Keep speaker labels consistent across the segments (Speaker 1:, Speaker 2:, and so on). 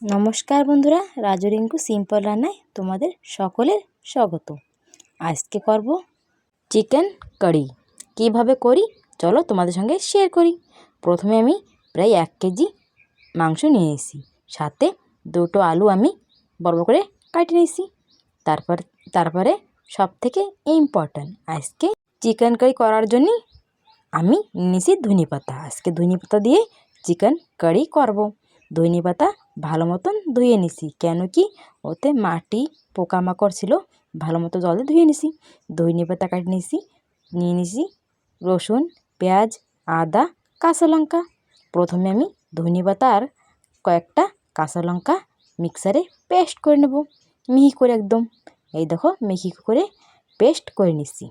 Speaker 1: নমস্কার বন্ধুরা, রাজু রিঙ্কু সিম্পল রান্নায় তোমাদের সকলের স্বাগত। আজকে করব চিকেন কারি। কিভাবে করি চলো তোমাদের সঙ্গে শেয়ার করি। প্রথমে আমি প্রায় 1 কেজি মাংস নিয়ে নিয়েছি, সাথে 2টো আলু আমি বড় বড় করে কেটে নিয়েছি। তারপরে সবথেকে ইম্পর্ট্যান্ট, আজকে চিকেন কারি করার জন্য আমি নিয়েছি ধনেপাতা। আজকে ধনেপাতা দিয়ে চিকেন কারি করব। ধনেপাতা ভালো মতন ধুয়ে নিছি, কেন কি ওতে মাটি পোকামাকড় ছিল, ভালো মতো জলে ধুয়ে নিছি। ধনেপাতা কাটে নিয়ে নিছি রসুন, পেঁয়াজ, আদা, কাঁচা লঙ্কা। প্রথমে আমি ধনেপাতা আর কয়েকটা কাঁচা লঙ্কা মিক্সারে পেস্ট করে নেব, মিহি করে একদম। এই দেখো মিহি করে পেস্ট করে নিচ্ছি।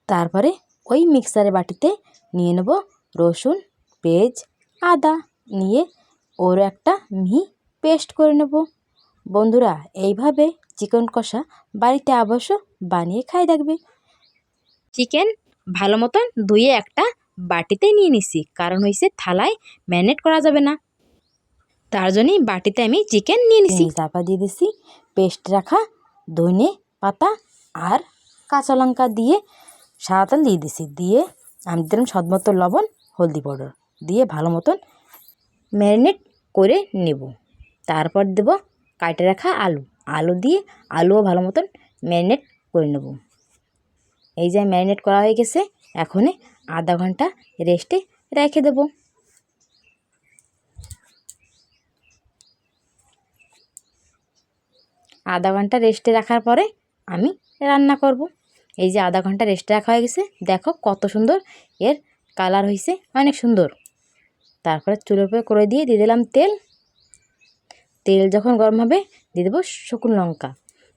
Speaker 1: তারপরে ওই মিক্সারের বাটিতে নিয়ে নেব রসুন, পেঁয়াজ, আদা, নিয়ে ওর একটা মিহি পেস্ট করে নেব। বন্ধুরা, এইভাবে চিকেন কষা বাড়িতে অবশ্য বানিয়ে খাই দেখবে। চিকেন ভালো মতন ধুয়ে একটা বাটিতে নিয়ে নিছি, কারণ হয়েছে থালায় ম্যারিনেট করা যাবে না, তার জন্যই বাটিতে আমি চিকেন নিয়ে নিছি। চাপা দিয়ে দিছি পেস্ট রাখা ধনে পাতা আর কাঁচা লঙ্কা দিয়ে সাদা তেল দিয়ে দিছি। দিয়ে আমি দিলাম স্বাদ মতো লবণ, হলদি পাউডার দিয়ে ভালো মতন ম্যারিনেট করে নেব। তারপর দেব কাটে রাখা আলু দিয়ে আলুও ভালো মতন ম্যারিনেট করে নেব। এই যে ম্যারিনেট করা হয়ে গেছে, এখন আধা ঘন্টা রেস্টে রেখে দেব। আধা ঘন্টা রেস্টে রাখার পরে আমি রান্না করব। এই যে আধা ঘন্টা রেস্টে রাখা হয়ে গেছে, দেখো কত সুন্দর এর কালার হয়েছে, অনেক সুন্দর। তারপরে চুলোর উপরে করে দিয়ে দিলাম তেল। তেল যখন গরম হবে দিয়ে দেবো শুকনো লঙ্কা,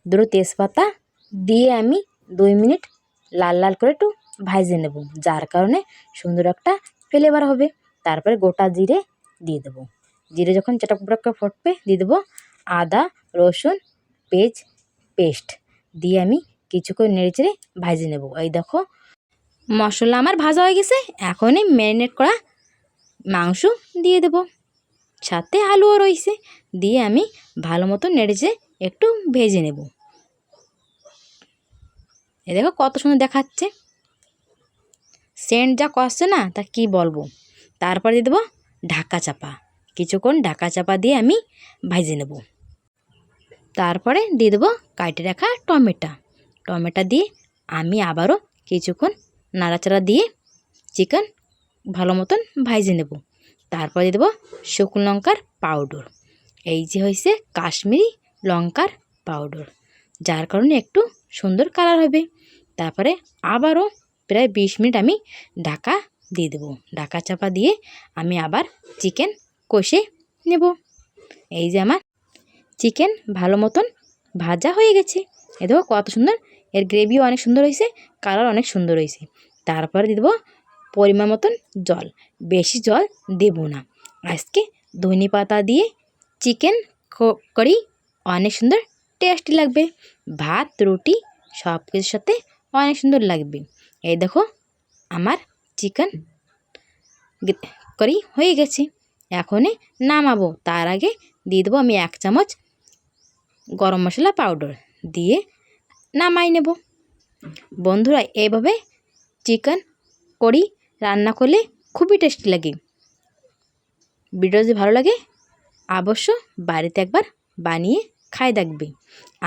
Speaker 1: 2টো তেজপাতা দিয়ে আমি 2 মিনিট লাল লাল করে একটু ভাজে নেব, যার কারণে সুন্দর একটা ফ্লেভার হবে। তারপরে গোটা জিরে দিয়ে দেবো। জিরে যখন চটক করে ফুটবে দিয়ে দেবো আদা, রসুন, পেঁয়াজ পেস্ট দিয়ে আমি কিছুক্ষণ নেড়েচেড়ে ভাজে নেব। এই দেখো মশলা আমার ভাজা হয়ে গেছে, এখনই ম্যারিনেট করা মাংস দিয়ে দেব, সাথে আলুও রয়েছে, দিয়ে আমি ভালো মতো নেড়েচে একটু ভেজে নেব। এ দেখো কত সুন্দর দেখাচ্ছে, সেন্ট যা করছে না তা কি বলবো। তারপর দিয়ে দেবো ঢাকা চাপা, কিছুক্ষণ ঢাকা চাপা দিয়ে আমি ভেজে নেব। তারপরে দিয়ে দেবো কাটে রাখা টমেটো দিয়ে আমি আবারও কিছুক্ষণ নাড়াচাড়া দিয়ে চিকেন ভালো মতন ভেজে নেব। তারপর দিয়ে দেবো শুকনো লঙ্কার পাউডার, এই যে হয়েছে কাশ্মীরি লঙ্কার পাউডার, যার কারণে একটু সুন্দর কালার হবে। তারপরে আবারও প্রায় 20 মিনিট আমি ঢাকা দিয়ে দেবো। ঢাকা চাপা দিয়ে আমি আবার চিকেন কষে নেব। এই যে আমার চিকেন ভালো মতন ভাজা হয়ে গেছে, এ দেখো কত সুন্দর, এর গ্রেভিও অনেক সুন্দর হয়েছে, কালার অনেক সুন্দর হয়েছে। তারপরে দিয়ে দেবো পরিমাণ মতন জল, বেশি জল দেব না। আজকে ধনেপাতা দিয়ে চিকেন কারি অনেক সুন্দর টেস্টি লাগবে, ভাত রুটি সব কিছুর সাথে অনেক সুন্দর লাগবে। এই দেখো আমার চিকেন কারি হয়ে গেছে, এখনই নামাবো। তার আগে দিয়ে দেবো আমি 1 চামচ গরম মশলা পাউডার দিয়ে নামাই নেব। বন্ধুরা, এইভাবে চিকেন কারি রান্না করলে খুবই টেস্টি লাগে। ভিডিও যদি ভালো লাগে অবশ্য বাড়িতে একবার বানিয়ে খাই দেখবে।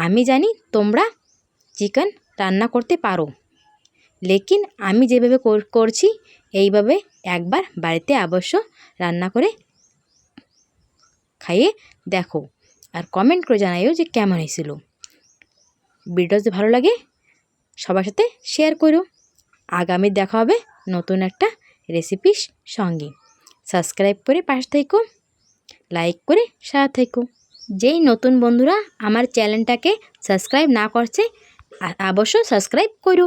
Speaker 1: আমি জানি তোমরা চিকেন রান্না করতে পারো, লেকিন আমি যেভাবে করছি এইভাবে একবার বাড়িতে অবশ্য রান্না করে খাইয়ে দেখো, আর কমেন্ট করে জানাইও যে কেমন হয়েছিল। ভিডিও যদি ভালো লাগে সবার সাথে শেয়ার করো। আগামী দেখা হবে নতুন একটা রেসিপির সঙ্গে। সাবস্ক্রাইব করে পাশে থেকো, লাইক করে সাথে থেকো। যেই নতুন বন্ধুরা আমার চ্যানেলটাকে সাবস্ক্রাইব না করছে অবশ্য সাবস্ক্রাইব করো।